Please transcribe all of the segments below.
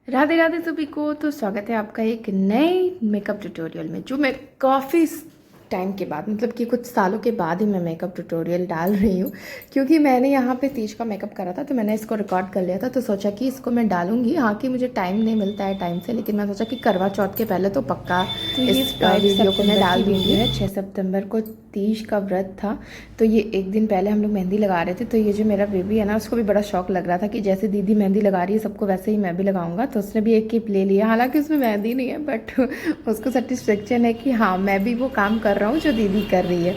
राधे राधे सभी को। तो स्वागत है आपका एक नए मेकअप ट्यूटोरियल में, जो मैं काफ़ी टाइम के बाद, मतलब कि कुछ सालों के बाद ही मैं मेकअप ट्यूटोरियल डाल रही हूँ। क्योंकि मैंने यहाँ पे तीज का मेकअप करा था, तो मैंने इसको रिकॉर्ड कर लिया था, तो सोचा कि इसको मैं डालूंगी। हाँ कि मुझे टाइम नहीं मिलता है टाइम से, लेकिन मैं सोचा कि करवा चौथ के पहले तो पक्का तो इस वीडियो को मैं डाल दूँगी। 6 सितंबर को तीज का व्रत था, तो ये एक दिन पहले हम लोग मेहंदी लगा रहे थे। तो ये जो मेरा बेबी है ना, उसको भी बड़ा शौक लग रहा था कि जैसे दीदी मेहंदी लगा रही है सबको, वैसे ही मैं भी लगाऊंगा। तो उसने भी एक क्लिप ले लिया, हालांकि उसमें मेहंदी नहीं है, बट उसको सेटिस्फेक्शन है कि हाँ मैं भी वो काम कर रहा हूँ जो दीदी कर रही है।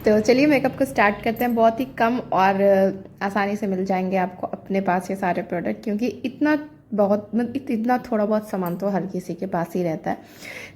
तो चलिए मेकअप को स्टार्ट करते हैं। बहुत ही कम और आसानी से मिल जाएंगे आपको अपने पास ये सारे प्रोडक्ट, क्योंकि इतना थोड़ा बहुत सामान तो हर किसी के पास ही रहता है।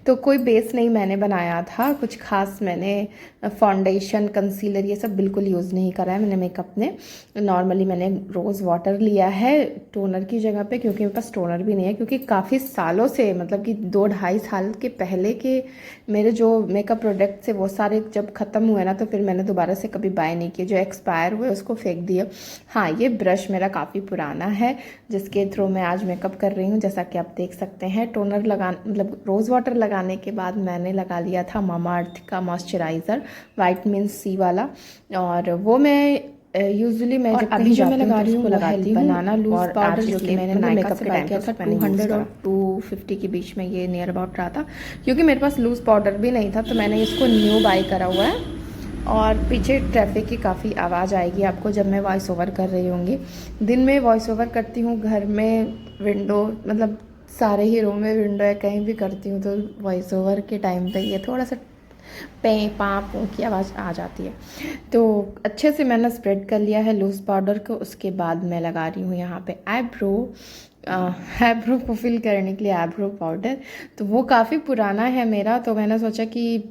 तो कोई बेस नहीं मैंने बनाया था कुछ खास। मैंने फाउंडेशन, कंसीलर ये सब बिल्कुल यूज़ नहीं करा है मैंने मेकअप में। नॉर्मली मैंने रोज़ वाटर लिया है टोनर की जगह पे, क्योंकि मेरे पास टोनर भी नहीं है। क्योंकि काफ़ी सालों से, मतलब कि 2-2.5 साल के पहले के मेरे जो मेकअप प्रोडक्ट्स है वो सारे जब ख़त्म हुए ना, तो फिर मैंने दोबारा से कभी बाय नहीं किए। जो एक्सपायर हुए उसको फेंक दिया। हाँ, ये ब्रश मेरा काफ़ी पुराना है, जिसके थ्रू मैं आज मेकअप कर रही हूँ। जैसा कि आप देख सकते हैं, टोनर मतलब रोज़ वाटर लगाने के बाद मैंने लगा लिया था मामाअर्थ का मॉइस्चराइज़र, विटामिन सी वाला। और वो मैं यूजुअली मैं जब अभी जो मैं लगा रही हूँ लगाती हूँ बनाना लूज पाउडर, जो कि मैंने मेकअप से बाय किया था 200 और 250 के बीच में, ये नियर अबाउट रहा था। क्योंकि मेरे पास लूज पाउडर भी नहीं था, तो मैंने इसको न्यू बाय करा हुआ है। और पीछे ट्रैफिक की काफ़ी आवाज़ आएगी आपको जब मैं वॉइस ओवर कर रही होंगी। दिन में वॉइस ओवर करती हूँ, घर में विंडो, मतलब सारे ही रूम में विंडो है, कहीं भी करती हूँ, तो वॉइस ओवर के टाइम पे ये थोड़ा सा पे पा पू की आवाज़ आ जाती है। तो अच्छे से मैंने स्प्रेड कर लिया है लूज़ पाउडर को। उसके बाद मैं लगा रही हूँ यहाँ पे आईब्रो को फिल करने के लिए आईब्रो पाउडर। तो वो काफ़ी पुराना है मेरा, तो मैंने सोचा कि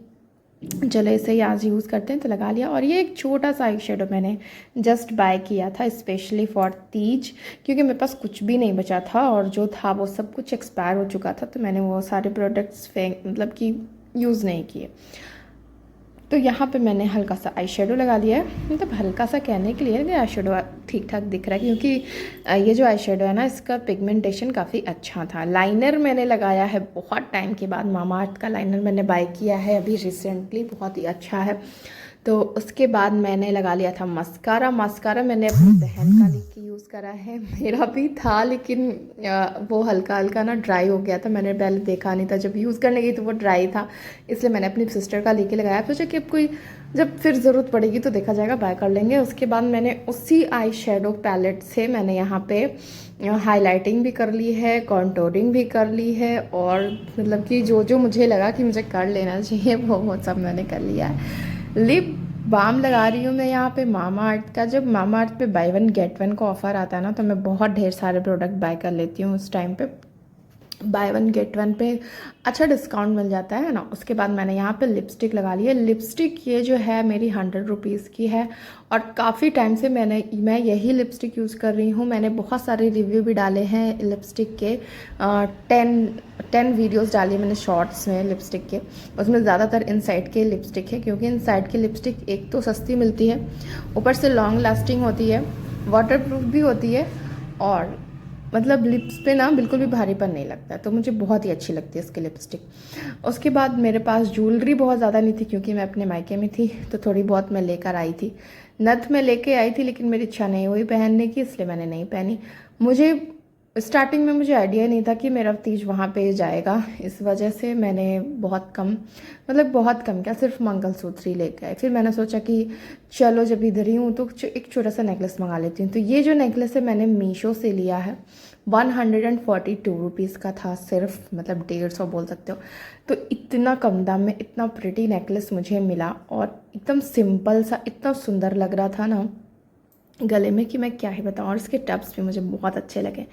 चलो इसे ही आज यूज़ करते हैं, तो लगा लिया। और ये एक छोटा सा आई शेडो मैंने जस्ट बाय किया था स्पेशली फॉर तीज, क्योंकि मेरे पास कुछ भी नहीं बचा था और जो था वो सब कुछ एक्सपायर हो चुका था। तो मैंने वो सारे प्रोडक्ट्स मतलब कि यूज़ नहीं किए। तो यहाँ पे मैंने हल्का सा आई शेडो लगा लिया है। मतलब हल्का सा कहने के लिए आई शेडो ठीक ठाक दिख रहा है, क्योंकि ये जो आई शेडो है ना, इसका पिगमेंटेशन काफ़ी अच्छा था। लाइनर मैंने लगाया है बहुत टाइम के बाद, मामाअर्थ का लाइनर मैंने बाय किया है अभी रिसेंटली, बहुत ही अच्छा है। तो उसके बाद मैंने लगा लिया था मस्कारा मैंने अपनी बहन का लेके यूज़ करा है। मेरा भी था, लेकिन वो हल्का हल्का ना ड्राई हो गया था। मैंने पहले देखा नहीं था, जब यूज़ करने गई तो वो ड्राई था, इसलिए मैंने अपनी सिस्टर का लेके लगाया। सोचा कि अब जब फिर ज़रूरत पड़ेगी तो देखा जाएगा, बाय कर लेंगे। उसके बाद मैंने उसी आई शेडो पैलेट से मैंने यहाँ पे हाईलाइटिंग भी कर ली है, कॉन्टोरिंग भी कर ली है, और मतलब कि जो जो मुझे लगा कि मुझे कर लेना चाहिए वो सब मैंने कर लिया है। लिप बाम लगा रही हूँ मैं यहाँ पे मामाअर्थ का। जब मामाअर्थ पे बाय 1 गेट 1 का ऑफ़र आता है ना, तो मैं बहुत ढेर सारे प्रोडक्ट बाय कर लेती हूँ उस टाइम पे। बाय 1 गेट 1 पे अच्छा डिस्काउंट मिल जाता है ना। उसके बाद मैंने यहाँ पे लिपस्टिक लगा ली है। लिपस्टिक ये जो है मेरी 100 रुपीज़ की है, और काफ़ी टाइम से मैं यही लिपस्टिक यूज़ कर रही हूँ। मैंने बहुत सारे रिव्यू भी डाले हैं लिपस्टिक के, 10 वीडियोस डाली मैंने शॉर्ट्स में लिपस्टिक के। उसमें ज़्यादातर इनसाइड के लिपस्टिक है, क्योंकि इनसाइड की लिपस्टिक एक तो सस्ती मिलती है, ऊपर से लॉन्ग लास्टिंग होती है, वाटरप्रूफ भी होती है, और मतलब लिप्स पे ना बिल्कुल भी भारीपन नहीं लगता है। तो मुझे बहुत ही अच्छी लगती है इसकी लिपस्टिक। उसके बाद मेरे पास ज्वेलरी बहुत ज़्यादा नहीं थी, क्योंकि मैं अपने मायके में थी, तो थोड़ी बहुत मैं लेकर आई थी। नथ में लेके आई थी, लेकिन मेरी इच्छा नहीं हुई पहनने की, इसलिए मैंने नहीं पहनी। मुझे स्टार्टिंग में मुझे आइडिया नहीं था कि मेरा तीज वहाँ पे जाएगा, इस वजह से मैंने बहुत कम, मतलब बहुत कम क्या, सिर्फ मंगलसूत्र ही लेके आई। फिर मैंने सोचा कि चलो जब इधर ही हूँ तो एक छोटा सा नेकलेस मंगा लेती हूँ। तो ये जो नेकलेस है मैंने मीशो से लिया है, 142 रुपीज़ का था सिर्फ, मतलब 150 बोल सकते हो। तो इतना कम दाम में इतना प्रिटी नेकलेस मुझे मिला, और एकदम सिंपल सा, इतना सुंदर लग रहा था ना गले में कि मैं क्या ही बताऊँ। और इसके टब्स भी मुझे बहुत अच्छे लगे।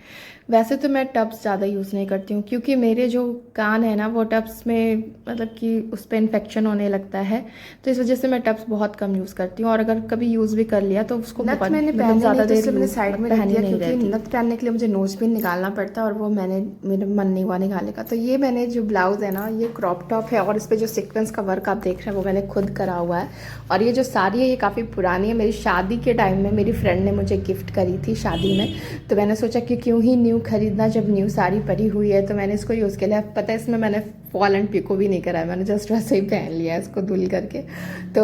वैसे तो मैं टब्स ज़्यादा यूज़ नहीं करती हूँ, क्योंकि मेरे जो कान है ना वो टब्स में, मतलब कि उस पर इन्फेक्शन होने लगता है, तो इस वजह से मैं टब्स बहुत कम यूज़ करती हूँ। और अगर कभी यूज़ भी कर लिया तो उसको नथ मैंने मतलब ज़्यादा देर तो मैंने साइड में रख दिया, क्योंकि रहती। नथ पहनने के लिए मुझे नोज पिन निकालना पड़ता है, और वो मेरे मन नहीं हुआ निकालने का। तो ये मैंने जो ब्लाउज़ है ना, ये क्रॉप टॉप है, और इस पर जो सीक्वेंस का वर्क आप देख रहे हैं वो मैंने खुद करा हुआ है। और ये जो साड़ी है ये काफ़ी पुरानी है, मेरी शादी के टाइम में मेरी फ्रेंड ने मुझे गिफ्ट करी थी शादी में, तो मैंने सोचा कि क्यों ही न्यू खरीदना जब न्यू साड़ी पड़ी हुई है, तो मैंने इसको यूज़ किया। पता है इसमें मैंने फॉल एंड पिको भी नहीं करा है, मैंने जस्ट वैसे ही पहन लिया है इसको धुल करके। तो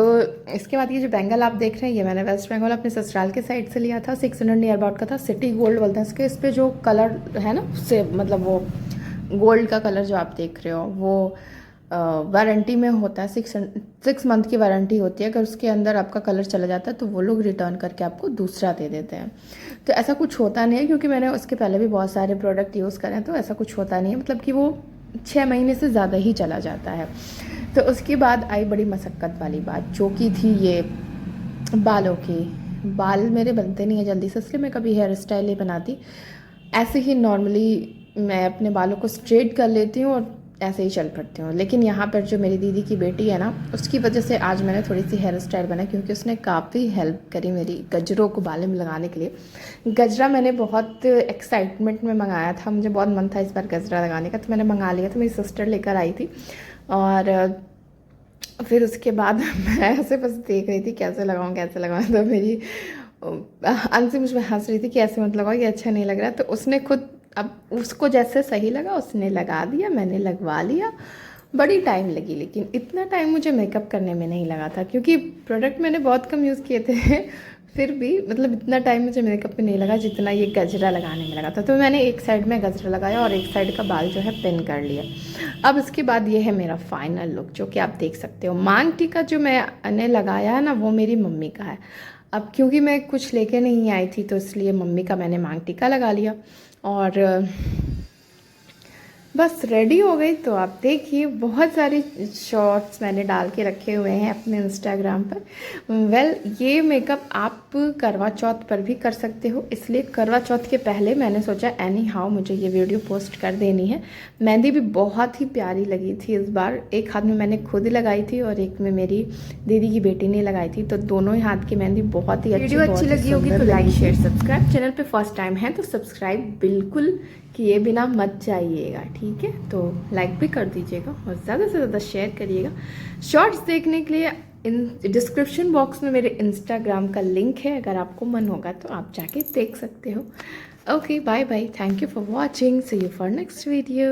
इसके बाद ये जो बैंगल आप देख रहे हैं, ये मैंने वेस्ट बंगाल अपने ससुराल के साइड से लिया था, 600 नियर अबाउट का था। सिटी गोल्ड बोलते हैं इसके। इस पर जो कलर है ना, से मतलब वो गोल्ड का कलर जो आप देख रहे हो वो वारंटी में होता है। 6 मंथ की वारंटी होती है। अगर उसके अंदर आपका कलर चला जाता है तो वो लोग रिटर्न करके आपको दूसरा दे देते हैं। तो ऐसा कुछ होता नहीं है, क्योंकि मैंने उसके पहले भी बहुत सारे प्रोडक्ट यूज़ करे हैं, तो ऐसा कुछ होता नहीं है, मतलब कि वो 6 महीने से ज़्यादा ही चला जाता है। तो उसके बाद आई बड़ी मशक्क़त वाली बात, जो कि थी ये बालों की। बाल मेरे बनते नहीं है जल्दी से, इसलिए मैं कभी हेयर स्टाइल नहीं बनाती। ऐसे ही नॉर्मली मैं अपने बालों को स्ट्रेट कर लेती हूँ और ऐसे ही चल पड़ती हूँ। लेकिन यहाँ पर जो मेरी दीदी की बेटी है ना, उसकी वजह से आज मैंने थोड़ी सी हेयर स्टाइल बनाई, क्योंकि उसने काफ़ी हेल्प करी मेरी गजरों को बालों में लगाने के लिए। गजरा मैंने बहुत एक्साइटमेंट में मंगाया था, मुझे बहुत मन था इस बार गजरा लगाने का, तो मैंने मंगा लिया था। मेरी सिस्टर लेकर आई थी और फिर उसके बाद मैं ऐसे बस देख रही थी कैसे लगाऊँ कैसे लगाऊँ। तो मेरी अंशी मुझ में हंस रही थी कि ऐसे मत लगाओ, ये अच्छा नहीं लग रहा। तो उसने खुद, अब उसको जैसे सही लगा उसने लगा दिया, मैंने लगवा लिया। बड़ी टाइम लगी, लेकिन इतना टाइम मुझे मेकअप करने में नहीं लगा था, क्योंकि प्रोडक्ट मैंने बहुत कम यूज़ किए थे फिर भी मतलब इतना टाइम मुझे मेकअप में नहीं लगा जितना ये गजरा लगाने में लगा था। तो मैंने एक साइड में गजरा लगाया और एक साइड का बाल जो है पिन कर लिया। अब इसके बाद ये है मेरा फाइनल लुक, जो कि आप देख सकते हो। मांग टीका जो मैंने लगाया है ना, वो मेरी मम्मी का है। अब क्योंकि मैं कुछ लेके नहीं आई थी, तो इसलिए मम्मी का मैंने मांग टीका लगा लिया और बस रेडी हो गई। तो आप देखिए, बहुत सारे शॉर्ट्स मैंने डाल के रखे हुए हैं अपने इंस्टाग्राम पर। वेल, ये मेकअप आप करवा चौथ पर भी कर सकते हो, इसलिए करवा चौथ के पहले मैंने सोचा एनी हाउ मुझे ये वीडियो पोस्ट कर देनी है। मेहंदी भी बहुत ही प्यारी लगी थी इस बार। एक हाथ में मैंने खुद लगाई थी और एक में मेरी दीदी की बेटी ने लगाई थी, तो दोनों ही हाथ की मेहंदी बहुत ही वीडियो अच्छी लगी होगी तो लाइक शेयर सब्सक्राइब। चैनल पे फर्स्ट टाइम है तो सब्सक्राइब बिल्कुल किए बिना मत जाइएगा, ठीक है। तो लाइक भी कर दीजिएगा और ज़्यादा से ज़्यादा शेयर करिएगा। शॉर्ट्स देखने के लिए डिस्क्रिप्शन बॉक्स में मेरे इंस्टाग्राम का लिंक है, अगर आपको मन होगा तो आप जाके देख सकते हो। Okay, bye bye, thank you for watching, see you for next video.